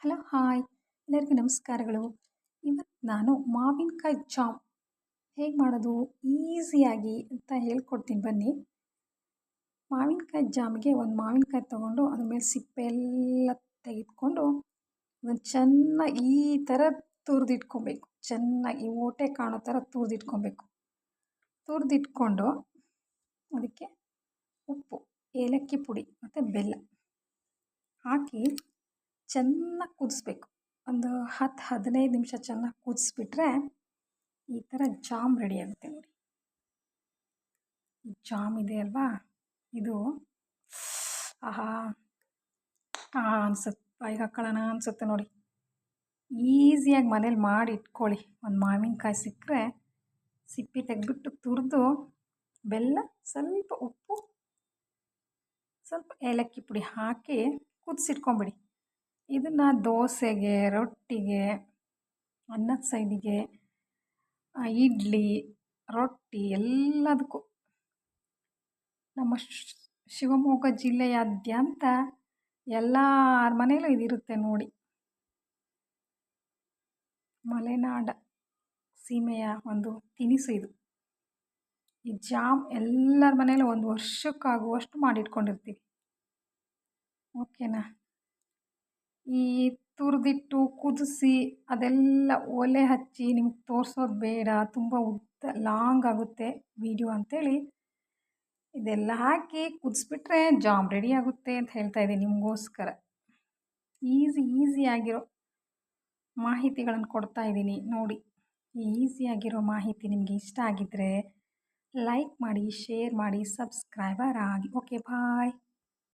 Hello hi ಎಲ್ಲರಿಗೂ ನಮಸ್ಕಾರಗಳು. ಇವತ್ತು ನಾನು ಮಾವಿನಕಾಯಿ ಜಾಮ್ ಹೇಗೆ ಮಾಡೋದು ಈಸಿಯಾಗಿ ಅಂತ ಹೇಳ್ಕೊಡ್ತೀನಿ ಬನ್ನಿ. ಮಾವಿನಕಾಯಿ ಜಾಮ್ಗೆ ಒಂದು ಮಾವಿನಕಾಯಿ ತೊಗೊಂಡು ಅದ್ರ ಮೇಲೆ ಸಿಪ್ಪೆ ಎಲ್ಲ ತೆಗೆದುಕೊಂಡು ಅದನ್ನು ಚೆನ್ನಾಗಿ ಈ ಥರ ತುರಿದಿಟ್ಕೊಬೇಕು. ಚೆನ್ನಾಗಿ ಓಟೆ ಕಾಣೋ ಥರ ತುರಿದಿಟ್ಕೊಬೇಕು. ತುರಿದಿಟ್ಕೊಂಡು ಅದಕ್ಕೆ ಉಪ್ಪು, ಏಲಕ್ಕಿ ಪುಡಿ ಮತ್ತು ಬೆಲ್ಲ ಹಾಕಿ ಚೆನ್ನಾಗಿ ಕುದಿಸ್ಬೇಕು. ಒಂದು 10-15 ನಿಮಿಷ ಚೆನ್ನಾಗಿ ಕುದಿಸ್ಬಿಟ್ರೆ ಈ ಥರ ಜಾಮ್ ರೆಡಿ ಆಗುತ್ತೆ ನೋಡಿ. ಈ ಜಾಮ್ ಇದೆ ಅಲ್ವಾ, ಇದು ಆಹಾ ಅನ್ಸುತ್ತೆ, ಬಾಯಿಗೆ ಹಾಕೊಳ್ಳೋಣ ಅನಿಸುತ್ತೆ ನೋಡಿ. ಈಸಿಯಾಗಿ ಮನೇಲಿ ಮಾಡಿ ಇಟ್ಕೊಳ್ಳಿ. ಒಂದು ಮಾವಿನಕಾಯಿ ಸಿಕ್ಕರೆ ಸಿಪ್ಪೆ ತೆಗೆದ್ಬಿಟ್ಟು ತುರಿದು ಬೆಲ್ಲ, ಸ್ವಲ್ಪ ಉಪ್ಪು, ಸ್ವಲ್ಪ ಏಲಕ್ಕಿ ಪುಡಿ ಹಾಕಿ ಕುದಿಸಿಟ್ಕೊಂಬಿಡಿ. ಇದನ್ನು ದೋಸೆಗೆ, ರೊಟ್ಟಿಗೆ, ಅನ್ನದ ಸೈಡಿಗೆ, ಇಡ್ಲಿ, ರೊಟ್ಟಿ ಎಲ್ಲದಕ್ಕೂ ನಮ್ಮ ಶಿವಮೊಗ್ಗ ಜಿಲ್ಲೆಯಾದ್ಯಂತ ಎಲ್ಲರ ಮನೇಲೂ ಇದಿರುತ್ತೆ ನೋಡಿ. ಮಲೆನಾಡ ಸೀಮೆಯ ಒಂದು ತಿನಿಸು ಇದು. ಈ ಜಾಮ್ ಎಲ್ಲರ ಮನೇಲೂ ಒಂದು ವರ್ಷಕ್ಕಾಗುವಷ್ಟು ಮಾಡಿಟ್ಕೊಂಡಿರ್ತೀವಿ. ಓಕೆನಾ? ಈ ತುರಿದಿಟ್ಟು ಕುದಿಸಿ ಅದೆಲ್ಲ ಒಲೆ ಹಚ್ಚಿ ನಿಮ್ಗೆ ತೋರಿಸೋದು ಬೇಡ, ತುಂಬ ಉದ್ದ ಲಾಂಗ್ ಆಗುತ್ತೆ ವಿಡಿಯೋ ಅಂಥೇಳಿ ಇದೆಲ್ಲ ಹಾಕಿ ಕುದಿಸ್ಬಿಟ್ರೆ ಜಾಮ್ ರೆಡಿ ಆಗುತ್ತೆ ಅಂತ ಹೇಳ್ತಾ ಇದ್ದೀನಿ ನಿಮಗೋಸ್ಕರ. ಈಸಿಯಾಗಿರೋ ಮಾಹಿತಿಗಳನ್ನು ಕೊಡ್ತಾ ಇದ್ದೀನಿ ನೋಡಿ. ಈ ಈಸಿಯಾಗಿರೋ ಮಾಹಿತಿ ನಿಮಗೆ ಇಷ್ಟ ಆಗಿದ್ದರೆ ಲೈಕ್ ಮಾಡಿ, ಶೇರ್ ಮಾಡಿ, ಸಬ್ಸ್ಕ್ರೈಬರ್ ಆಗಿ. ಓಕೆ, ಬಾಯ್.